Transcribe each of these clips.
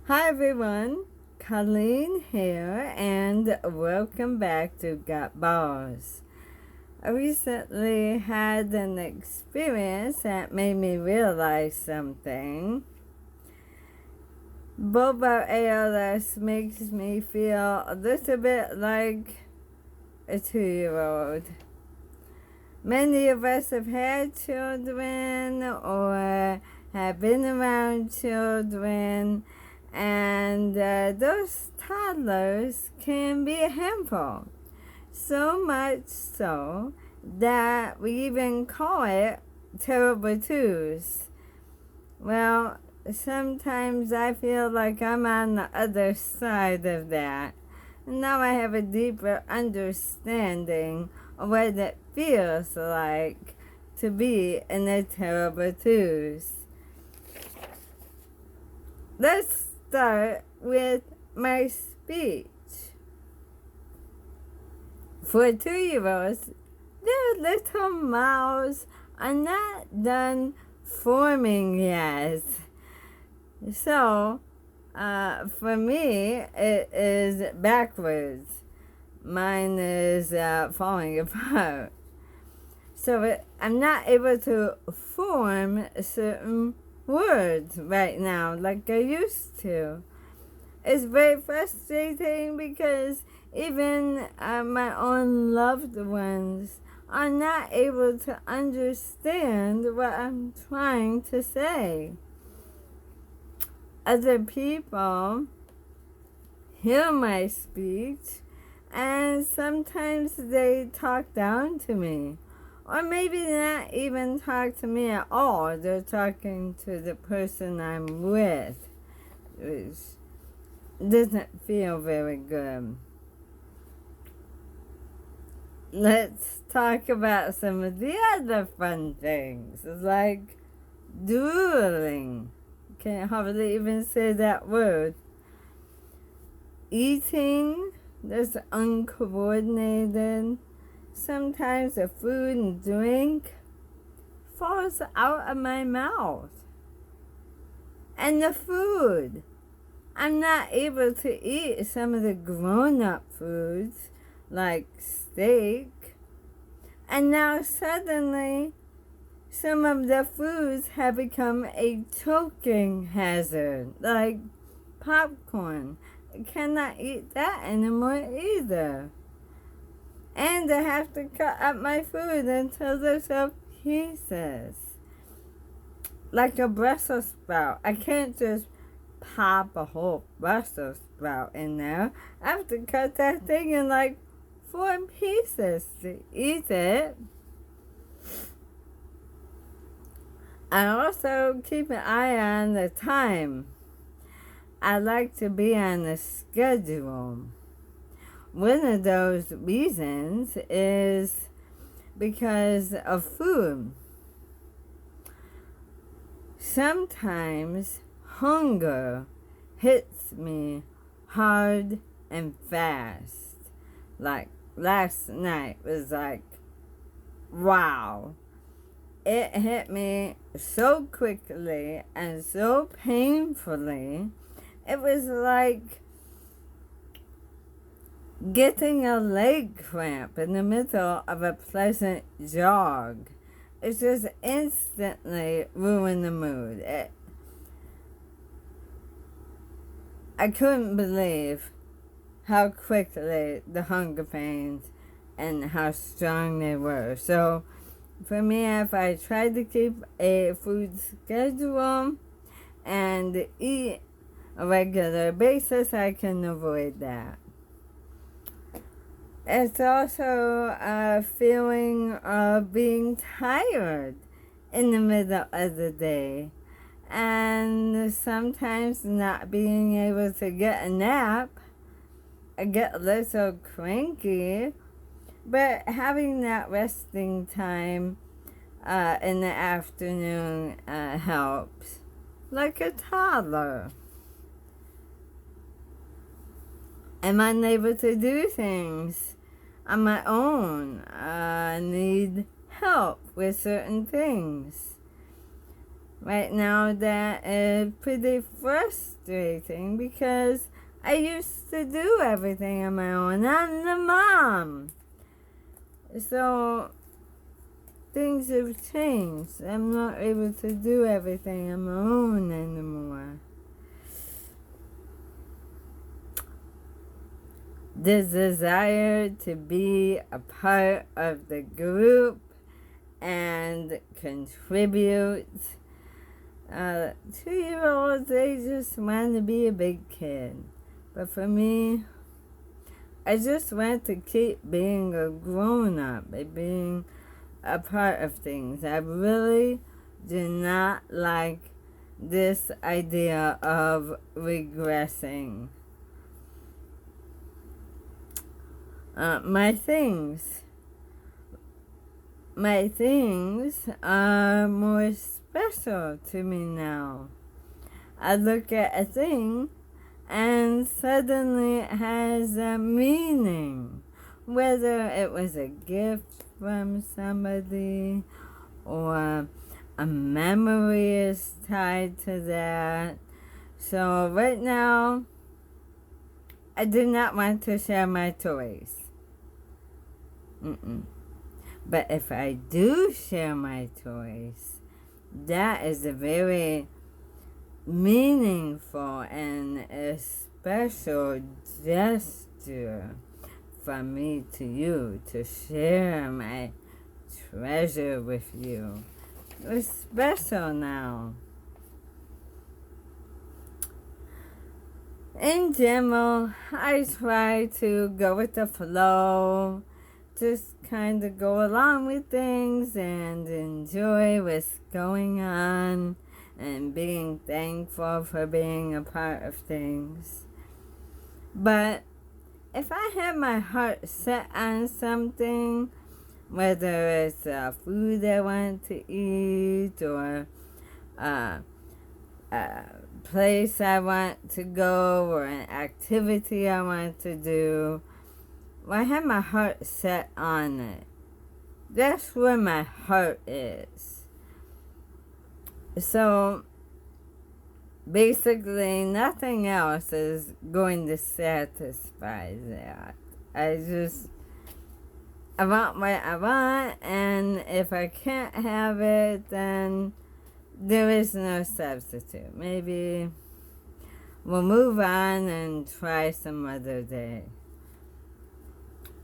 Hi everyone, Colleen here, and welcome back to bALS. I recently had an experience that made me realize something. Bulbar ALS makes me feel a little bit like a 2-year-old. Many of us have had children or have been around children, and those toddlers can be a handful. So much so that we even call it Terrible Twos. Well, sometimes I feel like I'm on the other side of that. Now I have a deeper understanding of what it feels like to be in the Terrible Twos. Let's start with my speech. For 2-year-olds, their little mouths are not done forming yet. So, for me, it is backwards. Mine is falling apart. So I'm not able to form certain words right now like I used to. It's very frustrating because even my own loved ones are not able to understand what I'm trying to say. Other people hear my speech and sometimes they talk down to me. Or maybe not even talk to me at all. They're talking to the person I'm with, which doesn't feel very good. Let's talk about some of the other fun things, like drooling. Can't hardly even say that word. Eating, that's uncoordinated. Sometimes the food and drink falls out of my mouth. And the food. I'm not able to eat some of the grown-up foods, like steak. And now suddenly, some of the foods have become a choking hazard, like popcorn. I cannot eat that anymore either. And I have to cut up my food until there's all pieces. Like a Brussels sprout. I can't just pop a whole Brussels sprout in there. I have to cut that thing in like 4 pieces to eat it. I also keep an eye on the time. I like to be on a schedule. One of those reasons is because of food. Sometimes hunger hits me hard and fast. Like last night was like, wow. It hit me so quickly and so painfully. It was like getting a leg cramp in the middle of a pleasant jog. It just instantly ruined the mood. I couldn't believe how quickly the hunger pains and how strong they were. So for me, if I try to keep a food schedule and eat a regular basis, I can avoid that. It's also a feeling of being tired in the middle of the day, and sometimes not being able to get a nap. I get a little cranky, but having that resting time in the afternoon helps, like a toddler. I'm unable to do things on my own. I need help with certain things. right now that is pretty frustrating because I used to do everything on my own. I'm the mom. So things have changed. I'm not able to do everything on my own anymore. The desire to be a part of the group and contribute. 2-year-olds, they just want to be a big kid. But for me, I just want to keep being a grown-up, being a part of things. I really do not like this idea of regressing. My things are more special to me now. I look at a thing and suddenly it has a meaning. Whether it was a gift from somebody or a memory is tied to that. So right now, I do not want to share my toys. But if I do share my toys, that is a very meaningful and a special gesture from me to you, to share my treasure with you. It's special now. In general, I try to go with the flow, just kind of go along with things and enjoy what's going on and being thankful for being a part of things. But if I have my heart set on something, whether it's a food I want to eat or a place I want to go or an activity I want to do, I have my heart set on it. That's where my heart is. So basically nothing else is going to satisfy that. I want what I want, and if I can't have it, then there is no substitute. Maybe we'll move on and try some other day.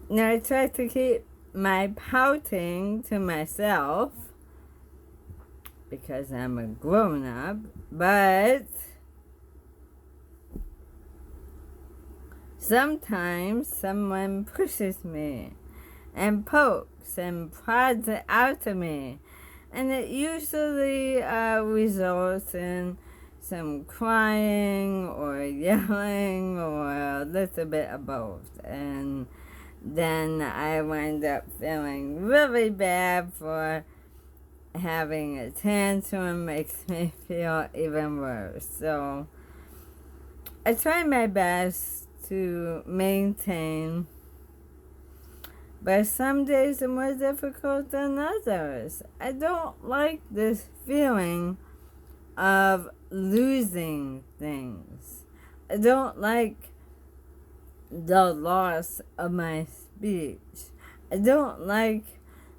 Now, I try to keep my pouting to myself because I'm a grown-up, but sometimes someone pushes me and pokes and prods it out of me, and it usually results in some crying or yelling or a little bit of both, and then I wind up feeling really bad for having a tantrum. Makes me feel even worse. So I try my best to maintain, but some days are more difficult than others. I don't like this feeling of losing things. I don't like the loss of my speech. I don't like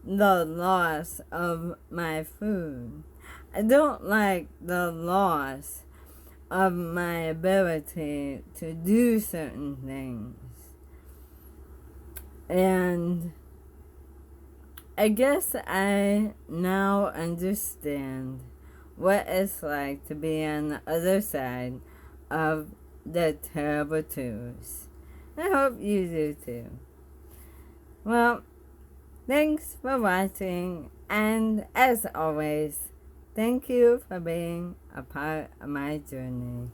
the loss of my food. I don't like the loss of my ability to do certain things. And I guess I now understand what it's like to be on the other side of the terrible twos. I hope you do too. Well, thanks for watching, and as always, thank you for being a part of my journey.